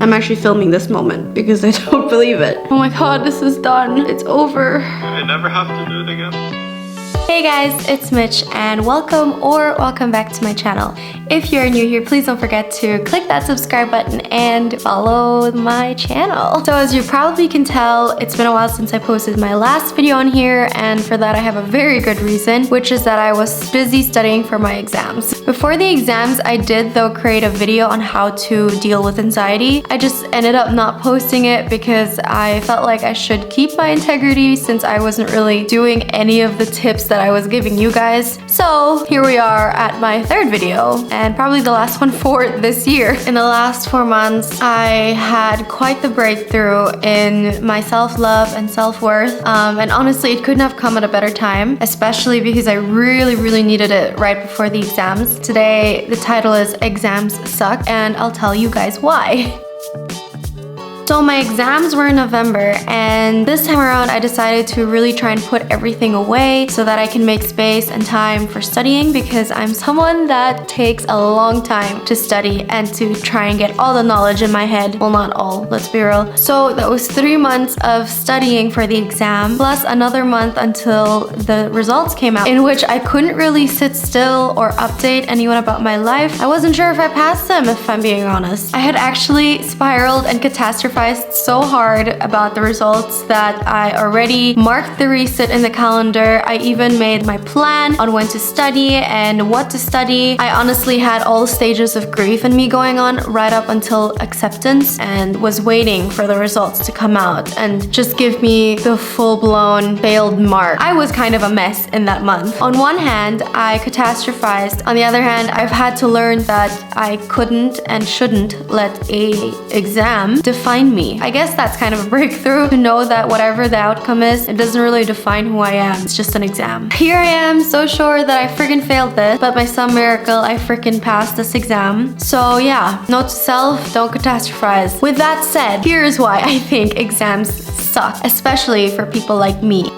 I'm actually filming this moment because I don't believe it. Oh my god, this is done. It's over. I never have to do it again. Hey guys, it's Mitch and welcome back to my channel. If you're new here, please don't forget to click that subscribe button and follow my channel. So as you probably can tell, it's been a while since I posted my last video on here, and for that I have a very good reason, which is that I was busy studying for my exams. Before the exams, I did though create a video on how to deal with anxiety. I just ended up not posting it because I felt like I should keep my integrity since I wasn't really doing any of the tips that I was giving you guys. So here we are at my third video, and probably the last one for this year. In the last 4 months, I had quite the breakthrough in my self-love and self-worth. And honestly, it couldn't have come at a better time, especially because I really needed it right before the exams. Today, the title is Exams.Suck, and I'll tell you guys why. So my exams were in November, and this time around I decided to really try and put everything away so that I can make space and time for studying, because I'm someone that takes a long time to study and to try and get all the knowledge in my head. Well, not all, let's be real. So that was 3 months of studying for the exam, plus another month until the results came out, in which I couldn't really sit still or update anyone about my life. I wasn't sure if I passed them, if I'm being honest. I had actually spiraled and catastrophized so hard about the results that I already marked the reset in the calendar. I even made my plan on when to study and what to study. I honestly had all stages of grief in me going on right up until acceptance, and was waiting for the results to come out and just give me the full-blown failed mark. I was kind of a mess in that month. On one hand, I catastrophized. On the other hand, I've had to learn that I couldn't and shouldn't let an exam define me. I guess that's kind of a breakthrough, to know that whatever the outcome is, it doesn't really define who I am. It's just an exam. Here I am, so sure that I freaking failed this, but by some miracle I freaking passed this exam. So yeah, note to self, don't catastrophize. With that said, here's why I think exams suck, especially for people like me.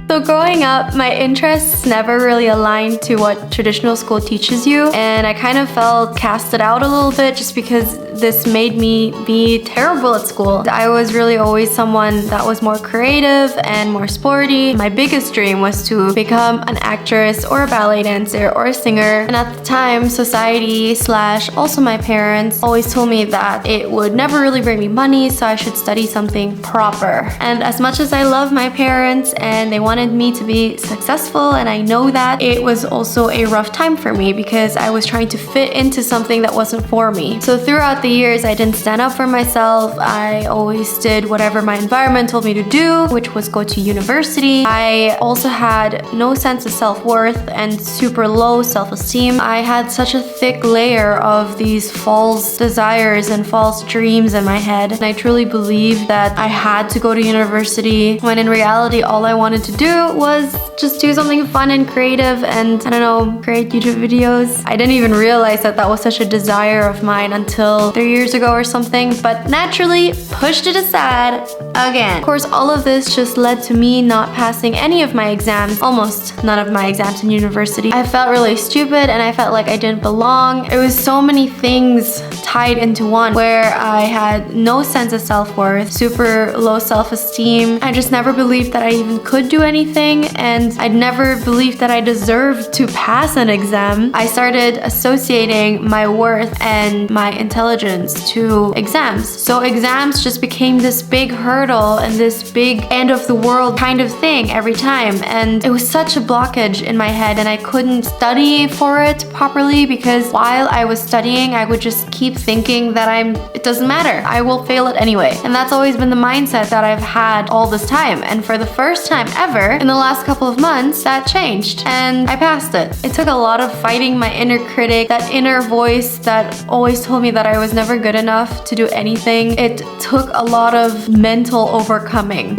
So growing up, my interests never really aligned to what traditional school teaches you, and I kind of felt casted out a little bit just because this made me be terrible at school. I was really always someone that was more creative and more sporty. My biggest dream was to become an actress or a ballet dancer or a singer, and at the time, society / also my parents always told me that it would never really bring me money, so I should study something proper. And as much as I love my parents and they wanted me to be successful, and I know that, it was also a rough time for me because I was trying to fit into something that wasn't for me. So throughout the years, I didn't stand up for myself. I always did whatever my environment told me to do, which was go to university. I also had no sense of self-worth and super low self-esteem. I had such a thick layer of these false desires and false dreams in my head, and I truly believed that I had to go to university, when in reality all I wanted to do was just do something fun and creative and, I don't know, create YouTube videos. I didn't even realize that that was such a desire of mine until 3 years ago or something, but naturally pushed it aside again. Of course, all of this just led to me not passing any of my exams, almost none of my exams in university. I felt really stupid and I felt like I didn't belong. It was so many things tied into one, where I had no sense of self-worth, super low self-esteem. I just never believed that I even could do anything, and I'd never believed that I deserved to pass an exam. I started associating my worth and my intelligence to exams. So exams just became this big hurdle and this big end of the world kind of thing every time, and it was such a blockage in my head, and I couldn't study for it properly because while I was studying I would just keep thinking that it doesn't matter, I will fail it anyway. And that's always been the mindset that I've had all this time, and for the first time ever in the last couple of months that changed and I passed it. It took a lot of fighting my inner critic, that inner voice that always told me that I was never good enough to do anything. It took a lot of mental overcoming.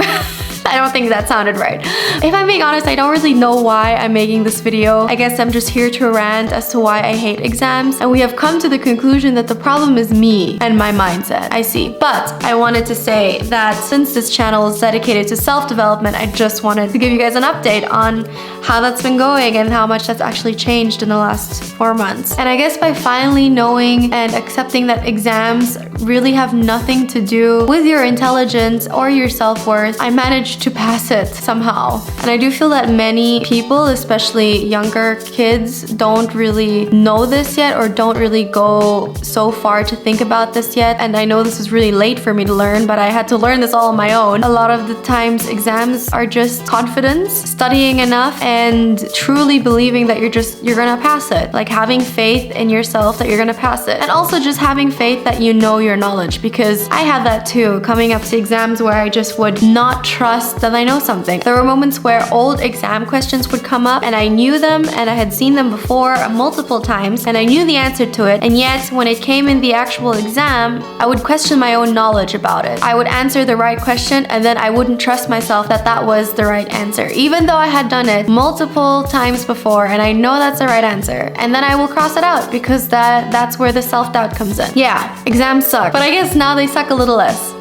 I don't think that sounded right. If I'm being honest, I don't really know why I'm making this video. I guess I'm just here to rant as to why I hate exams, and we have come to the conclusion that the problem is me and my mindset. I see. But I wanted to say that since this channel is dedicated to self-development, I just wanted to give you guys an update on how that's been going and how much that's actually changed in the last 4 months. And I guess by finally knowing and accepting that exams really have nothing to do with your intelligence or your self-worth, I managed to pass it somehow. And I do feel that many people, especially younger kids, don't really know this yet or don't really go so far to think about this yet. And I know this is really late for me to learn, but I had to learn this all on my own. A lot of the times exams are just confidence, studying enough, and truly believing that you're gonna pass it. Like having faith in yourself that you're gonna pass it. And also just having faith that you know your knowledge, because I had that too, coming up to exams where I just would not trust that I know something. There were moments where old exam questions would come up and I knew them and I had seen them before multiple times and I knew the answer to it, and yet when it came in the actual exam, I would question my own knowledge about it. I would answer the right question and then I wouldn't trust myself that that was the right answer, even though I had done it multiple times before and I know that's the right answer. And then I will cross it out because that's where the self-doubt comes in. Yeah, exams suck, but I guess now they suck a little less.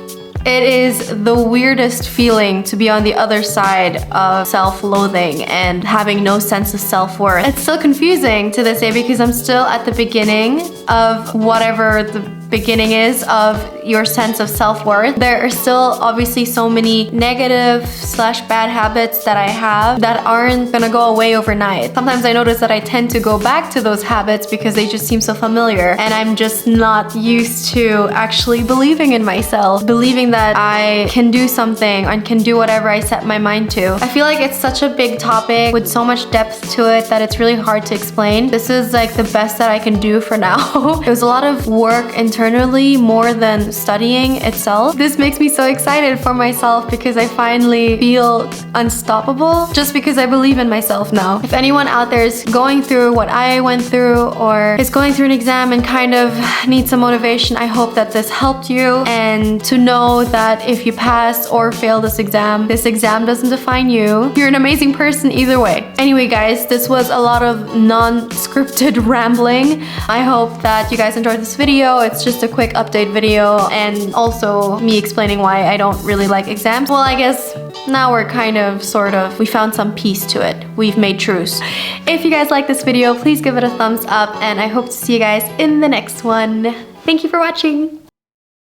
It is the weirdest feeling to be on the other side of self-loathing and having no sense of self-worth. It's still confusing to this day because I'm still at the beginning of whatever the beginning is of your sense of self-worth. There are still obviously so many negative / bad habits that I have that aren't gonna go away overnight. Sometimes I notice that I tend to go back to those habits because they just seem so familiar and I'm just not used to actually believing in myself, believing that I can do something and can do whatever I set my mind to. I feel like it's such a big topic with so much depth to it that it's really hard to explain. This is like the best that I can do for now. It was a lot of work internally more than studying itself. This makes me so excited for myself because I finally feel unstoppable just because I believe in myself now. If anyone out there is going through what I went through or is going through an exam and kind of needs some motivation, I hope that this helped you, and to know that if you pass or fail this exam doesn't define you. You're an amazing person either way. Anyway guys, this was a lot of non-scripted rambling. I hope that you guys enjoyed this video. It's just a quick update video and also me explaining why I don't really like exams. Well, I guess now we're kind of, we found some peace to it. We've made truce. If you guys like this video, please give it a thumbs up and I hope to see you guys in the next one. Thank you for watching.